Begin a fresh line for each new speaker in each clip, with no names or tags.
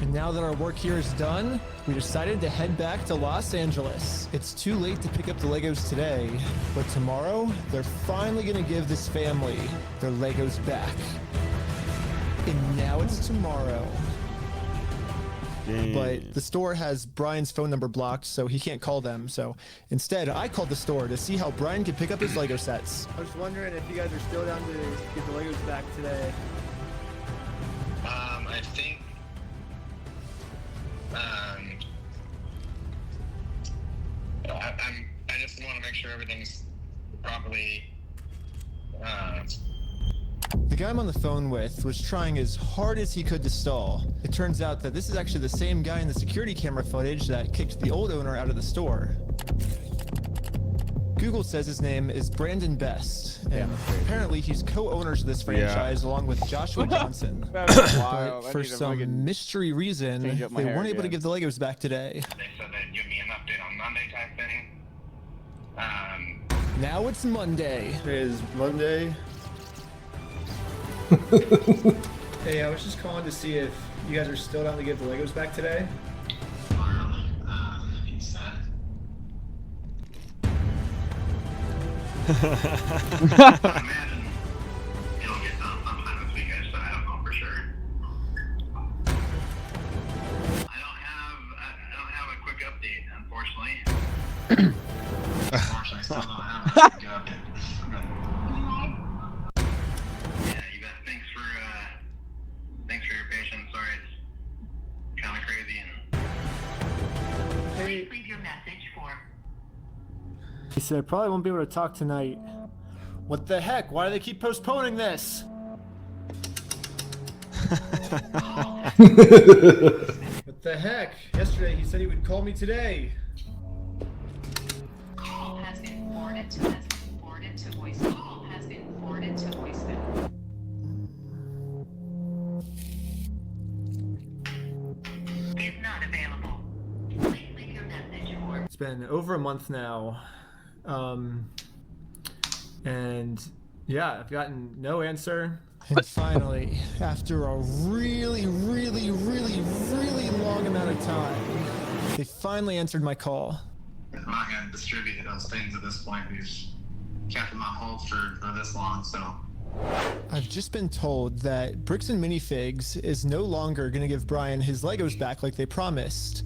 And now that our work here is done, we decided to head back to Los Angeles. It's too late to pick up the Legos today, but tomorrow, they're finally gonna give this family their Legos back. And now it's tomorrow. But the store has Brian's phone number blocked, so he can't call them. So instead, I called the store to see how Brian could pick up his Lego sets.
I was wondering if you guys are still down to get the Legos back today.
I think I just want to make sure everything's properly.
The guy I'm on the phone with was trying as hard as he could to stall. It turns out that this is actually the same guy in the security camera footage that kicked the old owner out of the store. Google says his name is Brandon Best, and apparently he's co-owners of this franchise along with Joshua Johnson. But for some mystery reason, they weren't able to give the Legos back today.
They said they'd give me an update on Monday type thing.
Now it's Monday.
It is Monday. Hey, I was just calling to see if you guys are still down to give the Legos back today.
He said. I imagine it'll get done sometime this weekend, so I don't know for sure. I don't have a quick update, unfortunately. Unfortunately, I still don't have a quick update. Yeah, you bet. Thanks for your patience. Sorry, it's kind of crazy and.
Hey,
Leave your message for.
he said I probably won't be able to talk tonight. What the heck? Why do they keep postponing this? What the heck? Yesterday he said he would call me today.
Call has been forwarded to voice. Call has been forwarded to voicemail. Is not available. Please leave your message for.
It's been over a month now. And yeah, I've gotten no answer.
And finally, after a really long amount of time, they finally answered my call.
I'm not going to distribute those things at this point. We've kept them on hold for this long, so.
I've just been told that Bricks and Minifigs is no longer going to give Brian his Legos back like they promised.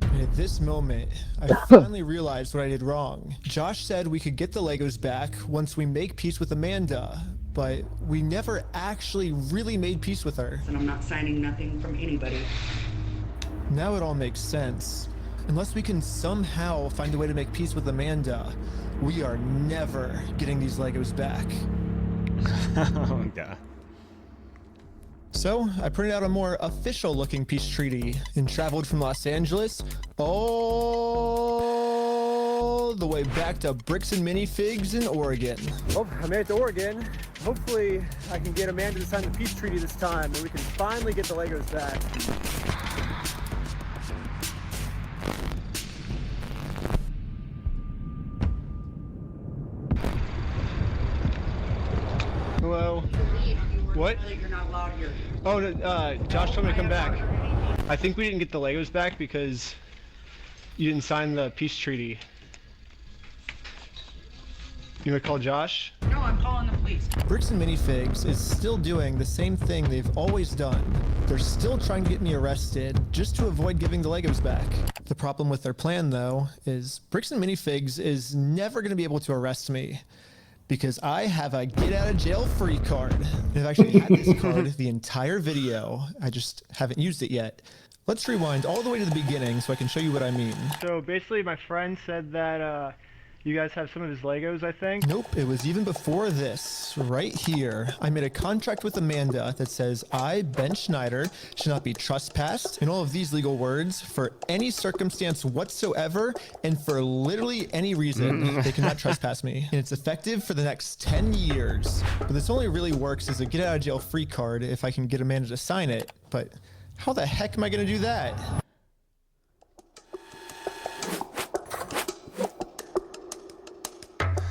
And at this moment, I finally realized what I did wrong. Josh said we could get the Legos back once we make peace with Amanda, but we never actually really made peace with her.
And I'm not signing nothing from anybody.
Now it all makes sense. Unless we can somehow find a way to make peace with Amanda, we are never getting these Legos back.
Oh, God.
So I printed out a more official looking peace treaty and traveled from Los Angeles all the way back to Bricks and Minifigs in Oregon.
Well, I made it to Oregon. Hopefully I can get Amanda to sign the peace treaty this time and we can finally get the Legos back.
Hello. What?
You're not allowed here.
Oh, no, Josh told me to come back. I think we didn't get the Legos back because you didn't sign the peace treaty. You want to call Josh?
No, I'm calling the police.
Bricks and Minifigs is still doing the same thing they've always done. They're still trying to get me arrested just to avoid giving the Legos back. The problem with their plan, though, is Bricks and Minifigs is never going to be able to arrest me because I have a get-out-of-jail-free card. And I've actually had this card the entire video. I just haven't used it yet. Let's rewind all the way to the beginning so I can show you what I mean.
So basically my friend said that you guys have some of his Legos, I think.
Nope, it was even before this, right here. I made a contract with Amanda that says I, Ben Schneider, should not be trespassed, and all of these legal words, for any circumstance whatsoever, and for literally any reason, they cannot trespass me. And it's effective for the next 10 years. But this only really works as a get-out-of-jail-free card if I can get Amanda to sign it. But how the heck am I gonna do that?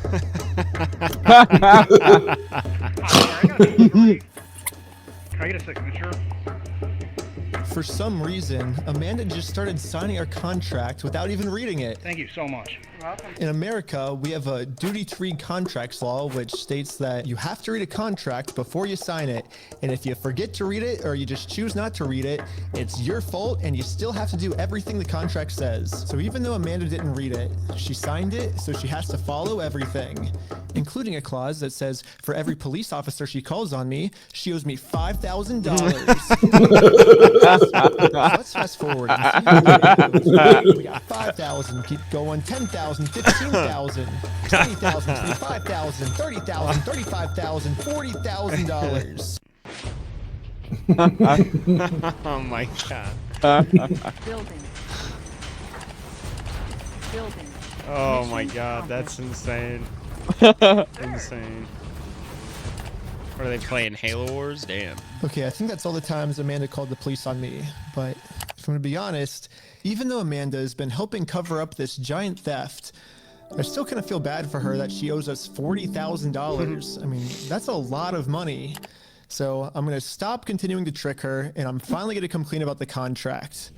Can I get a signature?
For some reason, Amanda just started signing our contract without even reading it.
Thank you so much.
In America, we have a duty to read contracts law, which states that you have to read a contract before you sign it. And if you forget to read it or you just choose not to read it, it's your fault and you still have to do everything the contract says. So even though Amanda didn't read it, she signed it, so she has to follow everything, including a clause that says for every police officer she calls on me, she owes me $5,000. Let's fast forward. We got 5,000, keep going, 10,000, 15,000, 20,000, 25,000, 30,000, 35,000, $40,000.
Oh my god.
Building. Building.
Oh my god, that's insane. Insane. What are they playing? Halo Wars? Damn.
Okay, I think that's all the times Amanda called the police on me. But if I'm gonna be honest, even though Amanda has been helping cover up this giant theft, I still kind of feel bad for her that she owes us $40,000. I mean, that's a lot of money. So I'm gonna stop continuing to trick her, and I'm finally gonna come clean about the contract.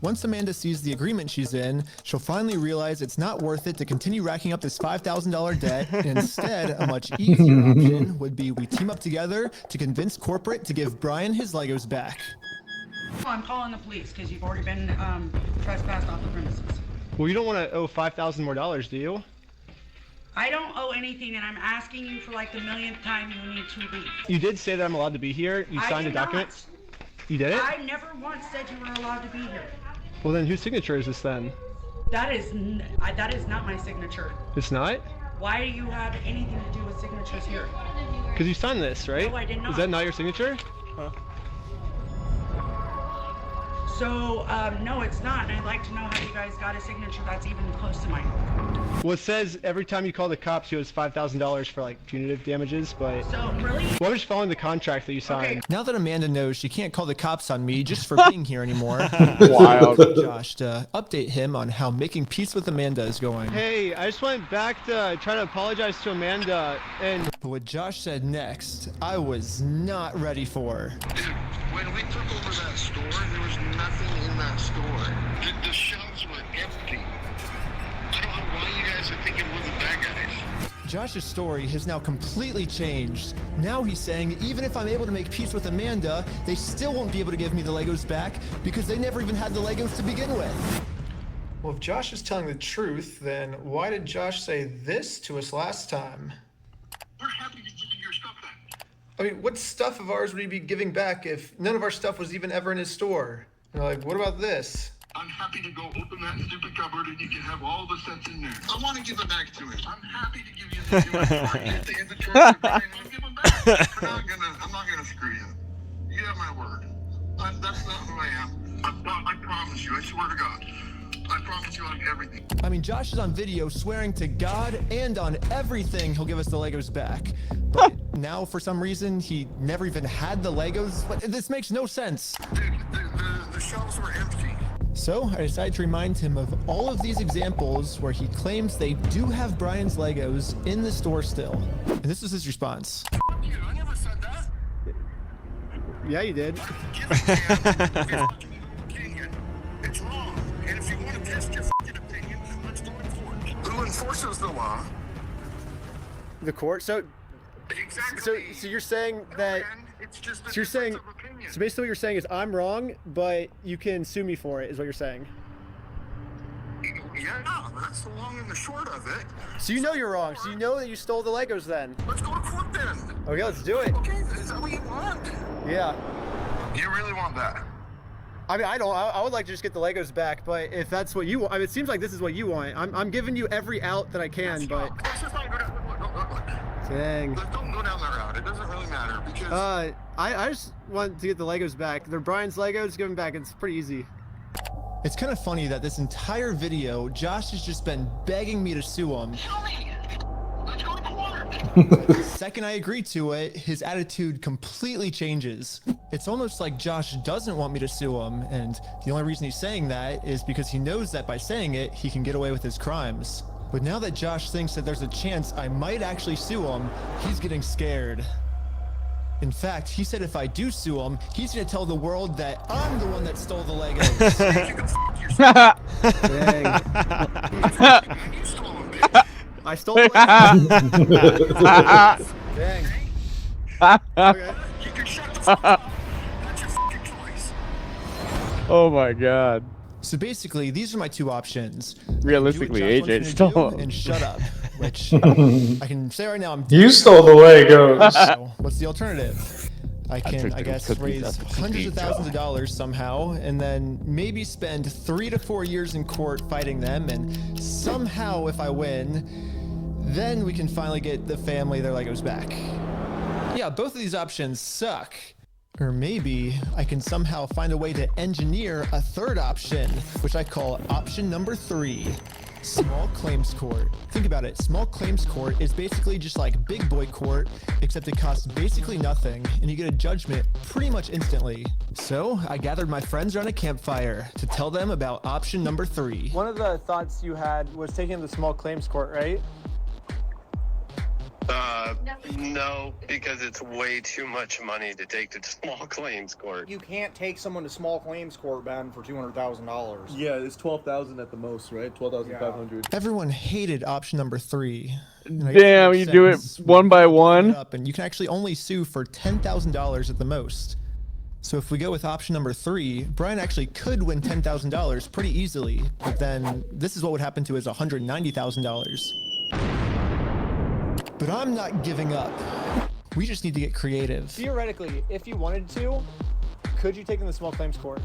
Once Amanda sees the agreement she's in, she'll finally realize it's not worth it to continue racking up this $5,000 debt. And instead, a much easier option would be we team up together to convince corporate to give Brian his Legos back.
I'm calling the police because you've already been trespassed off the premises.
Well, you don't want to owe $5,000 more, do you?
I don't owe anything, and I'm asking you for like the millionth time you need to leave.
You did say that I'm allowed to be here. You signed a document. You did it?
I never once said you were allowed to be here.
Well, then whose signature is this then?
That is not my signature.
It's not?
Why do you have anything to do with signatures here?
Because you signed this, right?
No, I did not.
Is that not your signature? Huh.
So, no, it's not, and I'd like to know how you guys got a signature that's even close to mine.
Well, it says every time you call the cops, you owe $5,000 for like punitive damages, but.
So, really?
Well, I'm just following the contract that you signed.
Okay.
Now that Amanda knows she can't call the cops on me just for being here anymore,
Wild.
Josh to update him on how making peace with Amanda is going.
Hey, I just went back to try to apologize to Amanda, and.
But what Josh said next, I was not ready for.
Dude, when we took over that store, there was nothing in that store. The shelves were empty. I don't know why you guys are thinking we're the bad guys.
Josh's story has now completely changed. Now he's saying even if I'm able to make peace with Amanda, they still won't be able to give me the Legos back because they never even had the Legos to begin with. Well, if Josh is telling the truth, then why did Josh say this to us last time?
We're happy to give you your stuff back.
I mean, what stuff of ours would he be giving back if none of our stuff was even ever in his store? You're like, what about this?
I'm happy to go open that stupid cupboard and you can have all the sets in there. I want to give it back to him. I'm happy to give you the inventory. If the inventory is fine, I'll give them back. I'm not gonna screw you. You have my word. That's not who I am. I promise you. I swear to God. I promise you on everything.
I mean, Josh is on video swearing to God and on everything he'll give us the Legos back. But now, for some reason, he never even had the Legos. This makes no sense.
Dude, the shelves were empty.
So I decided to remind him of all of these examples where he claims they do have Brian's Legos in the store still. And this was his response.
Fuck you. I never said that.
Yeah, you did.
It's wrong. And if you want to test your fucking opinion, let's go in court. Who enforces the law?
The court. So
Exactly.
you're saying that.
It's just a
So you're saying.
difference of opinion.
So basically, what you're saying is I'm wrong, but you can sue me for it. Is what you're saying.
Yeah, that's the long and the short of it.
So you know you're wrong. So you know that you stole the Legos then.
Let's go to court then.
Okay, let's do it.
Okay, is that what you want?
Yeah.
You really want that?
I mean, I don't. I would like to just get the Legos back, but if that's what you want, I mean, it seems like this is what you want. I'm giving you every out that I can, but.
Let's just not go down. Look.
Dang.
Don't go down that route. It doesn't really matter because.
I just want to get the Legos back. They're Brian's Legos. Give them back. It's pretty easy.
It's kind of funny that this entire video, Josh has just been begging me to sue him.
Show me. Let's go to court.
The second I agree to it, his attitude completely changes. It's almost like Josh doesn't want me to sue him, and the only reason he's saying that is because he knows that by saying it, he can get away with his crimes. But now that Josh thinks that there's a chance I might actually sue him, he's getting scared. In fact, he said if I do sue him, he's gonna tell the world that I'm the one that stole the Legos.
Dang.
You stole them, bitch.
I stole the Legos. Dang. Okay.
You can shut the fuck up. That's your fucking choice.
Oh my god.
So basically, these are my two options.
Realistically,
Do what Josh
AJ
wants me to do
stole 'em.
and shut up, which I can say right now.
You stole the Legos.
So what's the alternative? I
took
can,
the
I guess,
cookies
raise
out the
hundreds of
cookie
thousands of
jar.
dollars somehow, and then maybe spend 3 to 4 years in court fighting them, and somehow, if I win, then we can finally get the family their Legos back. Yeah, both of these options suck. Or maybe I can somehow find a way to engineer a third option, which I call option number 3. Small claims court. Think about it. Small claims court is basically just like big boy court, except it costs basically nothing, and you get a judgment pretty much instantly. So I gathered my friends around a campfire to tell them about option number 3.
One of the thoughts you had was taking the small claims court, right?
No, because it's way too much money to take to small claims court.
You can't take someone to small claims court, Ben, for $200,000.
Yeah, it's 12,000 at the most, right? 12,500.
Everyone hated option number 3. And I guess it
Damn,
makes
you do it
sense.
one by
Split it
one.
up, and you can actually only sue for $10,000 at the most. So if we go with option number 3, Brian actually could win $10,000 pretty easily, but then this is what would happen to his $190,000. But I'm not giving up. We just need to get creative.
Theoretically, if you wanted to, could you take in the small claims court?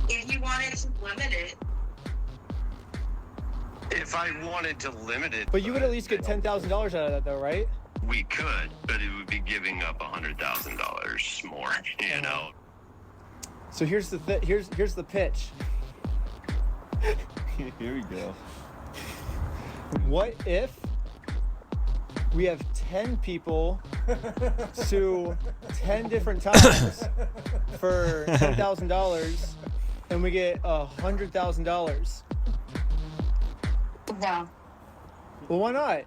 If you wanted to limit it.
If I wanted to limit it,
But you would at least get $10,000 out of that, though, right?
we could, but it would be giving up $100,000 more. You know.
So here's the here's the pitch.
Here we go.
What if we have 10 people sue 10 different times for $10,000, and we get $100,000?
No.
Well, why not?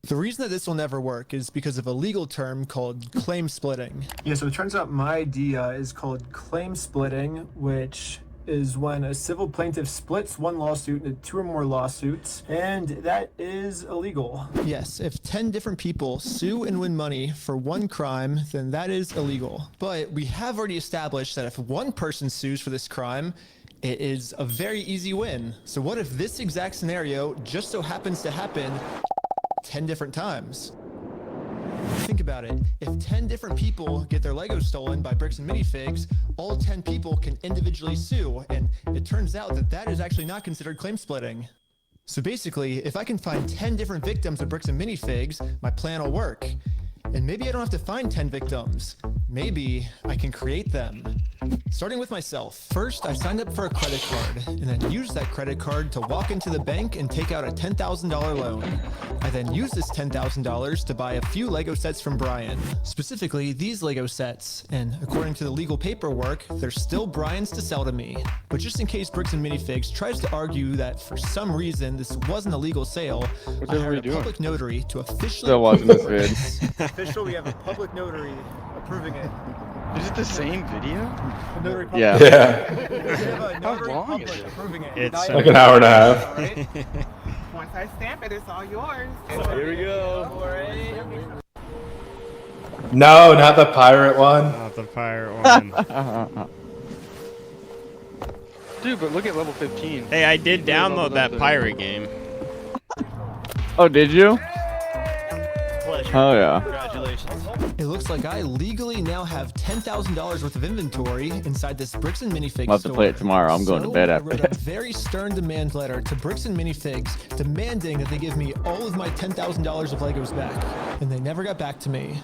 The reason that this will never work is because of a legal term called claim splitting.
Yeah, so it turns out my idea is called claim splitting, which is when a civil plaintiff splits one lawsuit into 2 or more lawsuits, and that is illegal.
Yes, if 10 different people sue and win money for one crime, then that is illegal. But we have already established that if one person sues for this crime, it is a very easy win. So what if this exact scenario just so happens to happen 10 different times? Think about it. If 10 different people get their Legos stolen by Bricks and Minifigs, all 10 people can individually sue, and it turns out that that is actually not considered claim splitting. So basically, if I can find 10 different victims of Bricks and Minifigs, my plan will work. And maybe I don't have to find 10 victims. Maybe I can create them. Starting with myself. First, I signed up for a credit card and then used that credit card to walk into the bank and take out a $10,000 loan. I then used this $10,000 to buy a few Lego sets from Brian. Specifically, these Lego sets. And according to the legal paperwork, they're still Brian's to sell to me. But just in case Bricks and Minifigs tries to argue that for some reason this wasn't a legal sale, I hired a public notary to officially
Still watching this vid.
Official, we have a public notary approving it.
Is it the same video?
A notary public.
Yeah.
Yeah.
We have a notary
long
public
is it?
approving it.
It's
Like an hour and a half.
Alright?
Once I stamp it, it's all yours.
Here we go.
No, not the pirate one.
Not the pirate one.
Dude, but look at level 15.
Hey, I did download that pirate game.
Oh, did you? Oh yeah.
Congratulations.
It looks like I legally now have $10,000 worth of inventory inside this Bricks and Minifigs
I'll have to play it tomorrow. I'm going to bed
I
after
wrote a
this.
very stern demand letter to Bricks and Minifigs demanding that they give me all of my $10,000 of Legos back, and they never got back to me.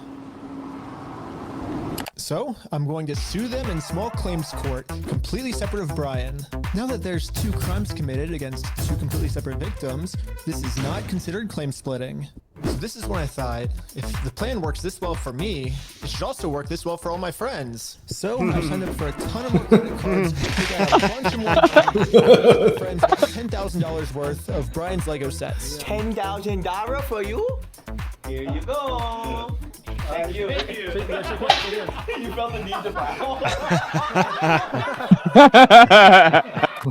So, I'm going to sue them in small claims court, completely separate of Brian. Now that there's 2 crimes committed against 2 completely separate victims, this is not considered claim splitting. So this is when I thought, if the plan works this well for me, it should also work this well for all my friends. So I signed up for a ton of more credit cards, pick out a bunch of more my friends got $10,000 worth of Brian's Lego sets.
$10,000 for you?
Here you go.
Thank you. Thank you. You felt the need to bow.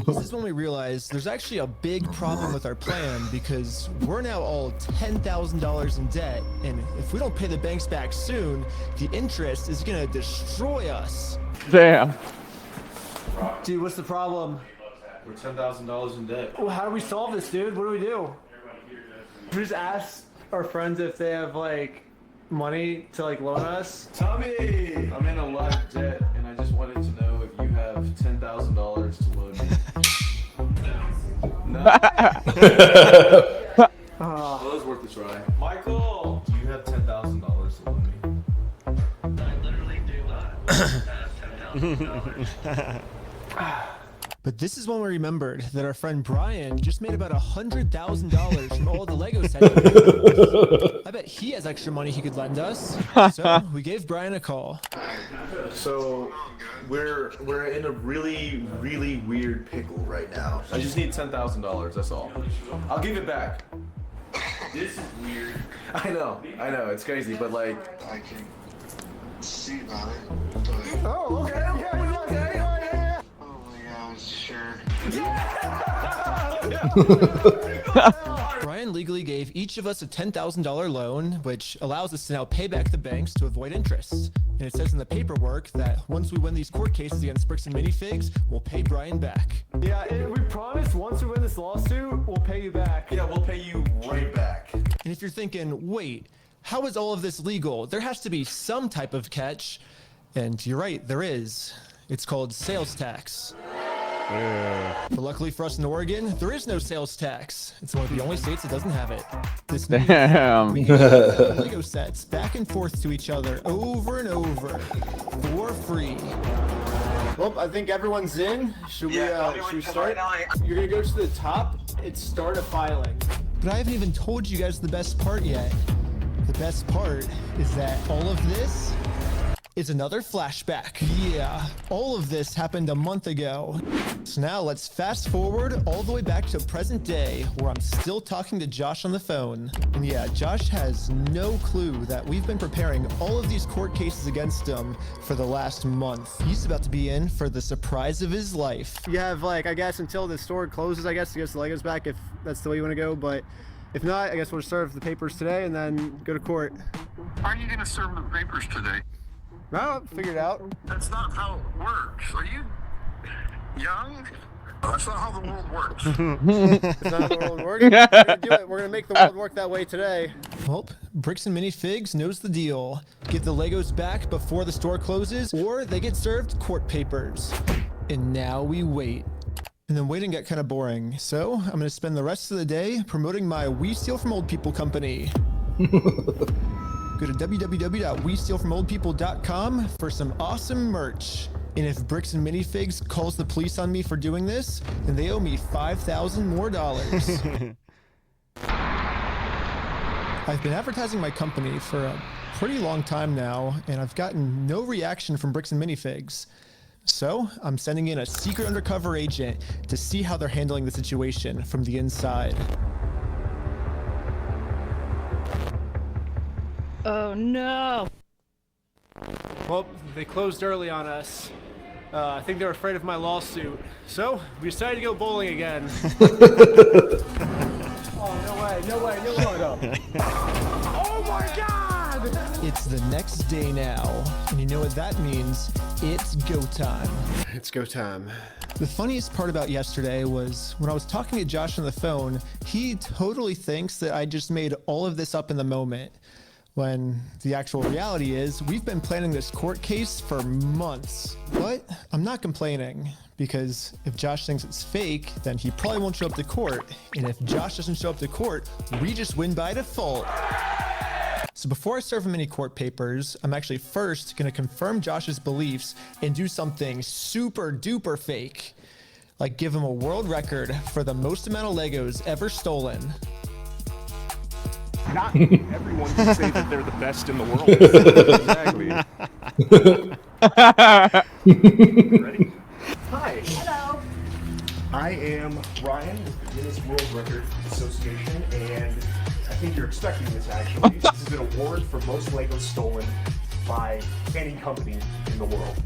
This is when we realized there's actually a big problem with our plan because we're now all $10,000 in debt, and if we don't pay the banks back soon, the interest is gonna destroy us.
Damn.
Dude, what's the problem?
We're $10,000 in debt.
Well, how do we solve this, dude? What do we do? We just ask our friends if they have like money to like loan us.
Tommy, I'm in a lot of debt, and I just wanted to know if you have $10,000 to loan me. No. Well, it was worth a try. Michael, do you have $10,000 to loan me?
I literally do have $10,000.
But this is when we remembered that our friend Brian just made about $100,000 from all the Lego sets. I bet he has extra money he could lend us. So we gave Brian a call.
So, we're in a really weird pickle right now. I just need $10,000, that's all. I'll give it back. This is weird. I know, it's crazy, but like...
I can see about it.
Oh, okay.
Oh my god, sure.
Brian legally gave each of us a $10,000 loan, which allows us to now pay back the banks to avoid interest. And it says in the paperwork that once we win these court cases against BricksandMinifigs, we'll pay Brian back.
Yeah, we promise once we win this lawsuit, we'll pay you back.
Yeah, we'll pay you right back.
And if you're thinking, wait, how is all of this legal? There has to be some type of catch. And you're right, there is. It's called sales tax. But luckily for us in Oregon, there is no sales tax. It's one of the only states that doesn't have it. This means
Damn.
we can sell Lego sets back and forth to each other over and over for free.
Well, I think everyone's in. Should we start? You're gonna go to the top. It's start a filing.
But I haven't even told you guys the best part yet. The best part is that all of this is another flashback. Yeah, all of this happened a month ago. So now let's fast forward all the way back to present day where I'm still talking to Josh on the phone. And yeah, Josh has no clue that we've been preparing all of these court cases against him for the last month. He's about to be in for the surprise of his life.
You have like, I guess until the store closes, I guess, to get the Legos back if that's the way you want to go. But if not, I guess we'll serve the papers today and then go to court.
How are you gonna serve the papers today?
Well, figure it out.
That's not how it works. Are you young? That's not how the world works.
It's not how the world works. We're gonna do it. We're gonna make the world work that way today.
Well, BricksandMinifigs knows the deal. Get the Legos back before the store closes, or they get served court papers. And now we wait. And then waiting got kind of boring, so I'm gonna spend the rest of the day promoting my We Steal From Old People company. Go to www.westealfromoldpeople.com for some awesome merch. And if BricksandMinifigs calls the police on me for doing this, then they owe me $5,000 more. I've been advertising my company for a pretty long time now, and I've gotten no reaction from BricksandMinifigs. So I'm sending in a secret undercover agent to see how they're handling the situation from the inside.
Oh no!
Well, they closed early on us. I think they're afraid of my lawsuit. So, we decided to go bowling again. Oh, no way, no way, no way. Oh my god!
It's the next day now, and you know what that means? It's go time.
It's go time.
The funniest part about yesterday was when I was talking to Josh on the phone, he totally thinks that I just made all of this up in the moment. When the actual reality is, we've been planning this court case for months. But I'm not complaining, because if Josh thinks it's fake, then he probably won't show up to court. And if Josh doesn't show up to court, we just win by default. So before I serve him any court papers, I'm actually first gonna confirm Josh's beliefs and do something super duper fake. Like give him a world record for the most amount of Legos ever stolen.
Not everyone can say that they're the best in the world. Exactly. Ready? Hi.
Hello.
I am Ryan with the Guinness World Record Association, and I think you're expecting this, actually. This is an award for most Legos stolen by any company in the world.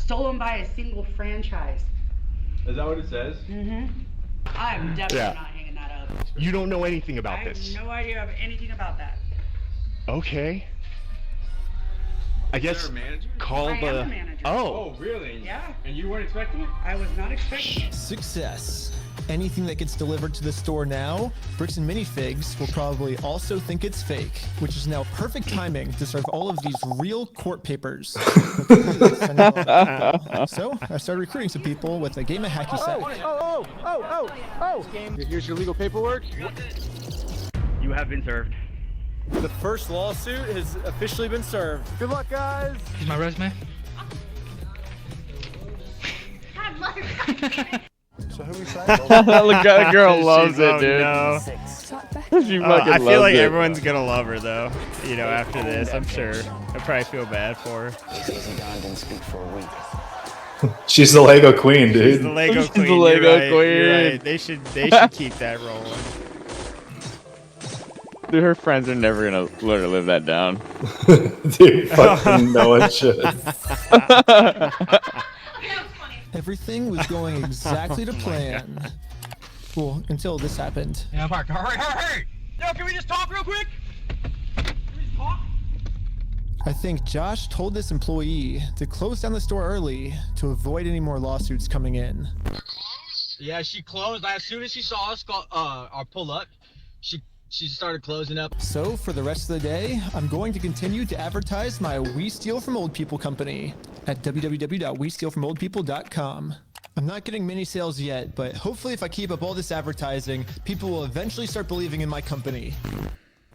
Stolen by a single franchise.
Is that what it says?
Mm-hmm. I'm definitely
Yeah.
not hanging that up.
You don't know anything
I
about
have
this.
no idea of anything about that.
Okay. I guess call
I
the.
am a manager.
Oh.
really?
Yeah.
And you weren't expecting it?
I was not expecting it.
Success. Anything that gets delivered to the store now, Bricks and Minifigs will probably also think it's fake, which is now perfect timing to serve all of these real court papers. So I started recruiting some people with a game of hacky sack.
Here's your legal paperwork.
You have been served.
The first lawsuit has officially been served. Good luck, guys.
Here's my resume.
So who we
Look, that girl loves it, dude.
No.
She fucking
I feel
loves
like
it.
everyone's gonna love her though. You know, after this, I'm sure. I probably feel bad for her.
She's the Lego queen, dude.
She's the Lego
She's
queen.
the Lego
you're right,
queen.
You're right. They should keep that rolling.
Dude, her friends are never gonna let her live that down.
Dude, fucking no one should.
Everything was going exactly to plan. Well, until this happened.
Yeah, Park. Hurry! Yo, can we just talk real quick? Can we just talk?
I think Josh told this employee to close down the store early to avoid any more lawsuits coming in.
Yeah, she closed. As soon as she saw us pull up, she started closing up.
So for the rest of the day, I'm going to continue to advertise my We Steal From Old People company at www.westealfromoldpeople.com. I'm not getting many sales yet, but hopefully if I keep up all this advertising, people will eventually start believing in my company.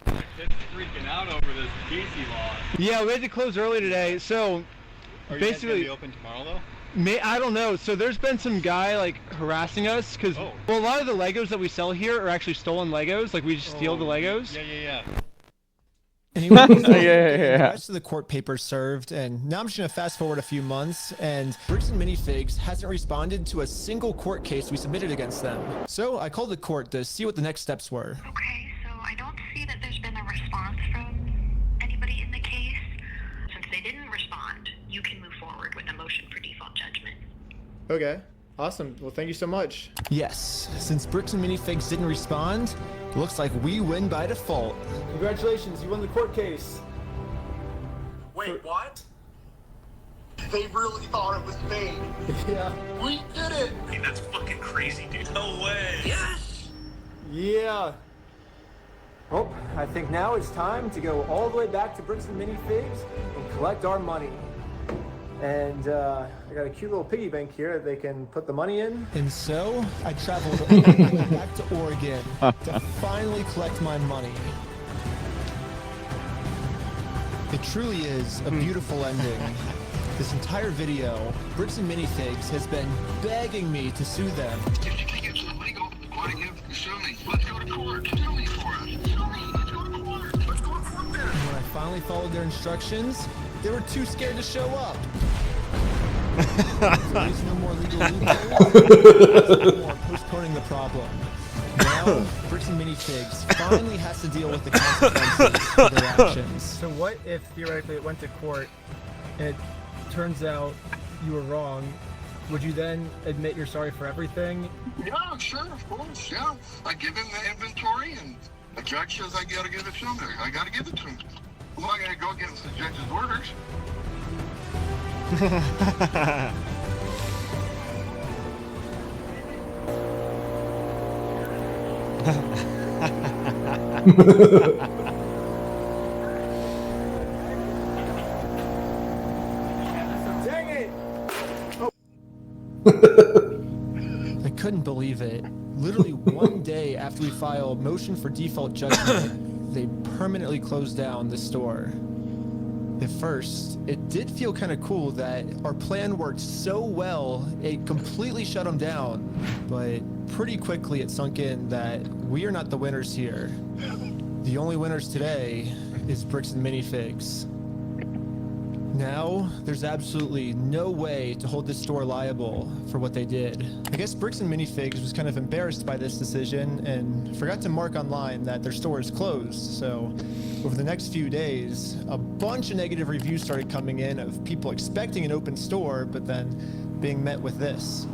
It's freaking out over this PC law.
Yeah, we had to close early today, so basically.
Be open tomorrow though?
I don't know. So there's been some guy like harassing us because well, a lot of the Legos that we sell here are actually stolen Legos. Like we just steal the Legos.
Yeah.
Anyway, the
Yeah.
rest of the court papers served, and now I'm just gonna fast forward a few months, and Bricks and Minifigs hasn't responded to a single court case we submitted against them. So I called the court to see what the next steps were.
Okay, so I don't see that there's been a response from anybody in the case. Since they didn't respond, you can move forward with a motion for default judgment.
Okay. Awesome. Well, thank you so much.
Yes, since Bricks and Minifigs didn't respond, it looks like we win by default.
Congratulations, you won the court case.
Wait, what? They really thought it was fake.
Yeah.
We did it! Hey, that's fucking crazy, dude. No way. Yes!
Yeah. Well, I think now it's time to go all the way back to Bricks and Minifigs and collect our money. And I got a cute little piggy bank here that they can put the money in.
And so I traveled all the way back to Oregon to finally collect my money. It truly is a beautiful ending. This entire video, Bricks and Minifigs has been begging me to sue them.
If you think it's illegal, why don't you sue me? Let's go to court. Sue me for it. Sue me. Let's go to court. Let's go to court there.
And when I finally followed their instructions, they were too scared to show up. So there's no more legal loopholes. No more postponing the problem. Now, Bricks and Minifigs finally has to deal with the consequences of their actions.
So what if theoretically it went to court and it turns out you were wrong? Would you then admit you're sorry for everything?
Yeah, sure, of course. Yeah. I give him the inventory and the judge says I gotta give it to him. I gotta give it to him. I'm not gonna go against the judge's orders.
Dang it!
I couldn't believe it. Literally one day after we filed motion for default judgment, they permanently closed down the store. At first, it did feel kind of cool that our plan worked so well, it completely shut them down. But pretty quickly it sunk in that we are not the winners here. The only winners today is Bricks and Minifigs. Now, there's absolutely no way to hold this store liable for what they did. I guess Bricks and Minifigs was kind of embarrassed by this decision and forgot to mark online that their store is closed. So, over the next few days, a bunch of negative reviews started coming in of people expecting an open store, but then being met with this.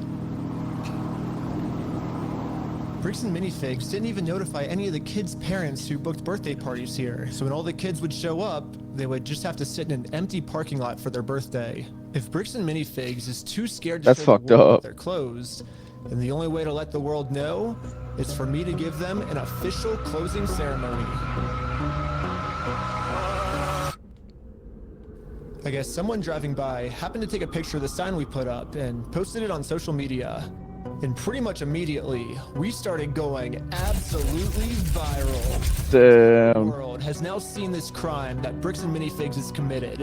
Bricks and Minifigs didn't even notify any of the kids' parents who booked birthday parties here, so when all the kids would show up, they would just have to sit in an empty parking lot for their birthday. If Bricks and Minifigs is too scared to
That's
show
fucked
the world
up.
that they're closed, then the only way to let the world know is for me to give them an official closing ceremony. I guess someone driving by happened to take a picture of the sign we put up and posted it on social media. And pretty much immediately, we started going absolutely viral. The
Damn.
world has now seen this crime that Bricks and Minifigs has committed.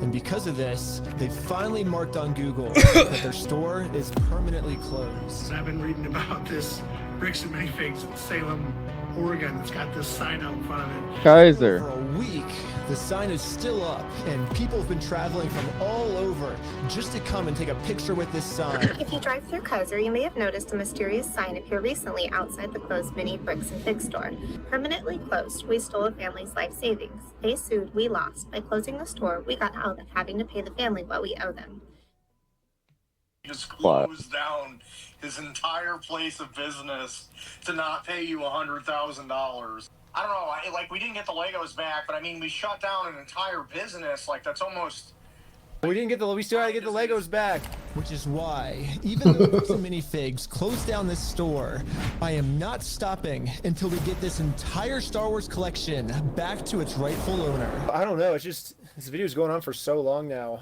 And because of this, they finally marked on Google that their store is permanently closed.
I've been reading about this Bricks and Minifigs in Salem, Oregon. It's got this sign out in front of it.
Kaiser.
For a week, the sign is still up, and people have been traveling from all over just to come and take a picture with this sign.
If you drive through Kaiser, you may have noticed a mysterious sign appear recently outside the closed mini Bricks and Figs store. Permanently closed, we stole a family's life savings. They sued, we lost. By closing the store, we got out of having to pay the family what we owe them.
Just closed down his entire place of business to not pay you $100,000. I don't know, like, we didn't get the Legos back, but I mean, we shut down an entire business. Like, that's almost...
We still gotta get the Legos back.
Which is why, even though Bricks and Minifigs closed down this store, I am not stopping until we get this entire Star Wars collection back to its rightful owner.
I don't know, it's just, this video's going on for so long now.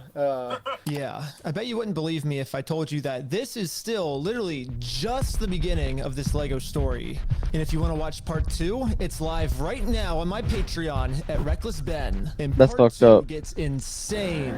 Yeah, I bet you wouldn't believe me if I told you that this is still literally just the beginning of this Lego story. And if you want to watch part 2, it's live right now on my Patreon at Reckless Ben. And
That's
part
fucked
2
up.
gets insane.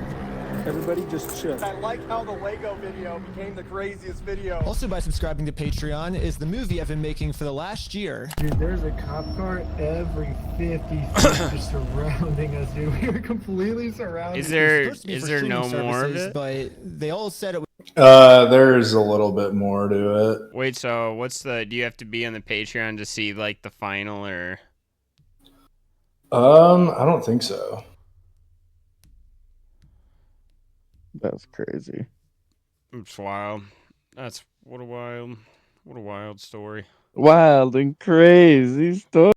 Everybody just chill. I like how the Lego video became the craziest video.
Also, by subscribing to Patreon is the movie I've been making for the last year.
Dude, there's a cop car every 50 feet just surrounding us, dude. We were completely surrounded.
Is there no more of it?
But they all said it was...
There's a little bit more to it.
Wait, so what's the? Do you have to be on the Patreon to see like the final, or?
I don't think so.
That's crazy.
It's wild. What a wild story.
Wild and crazy story.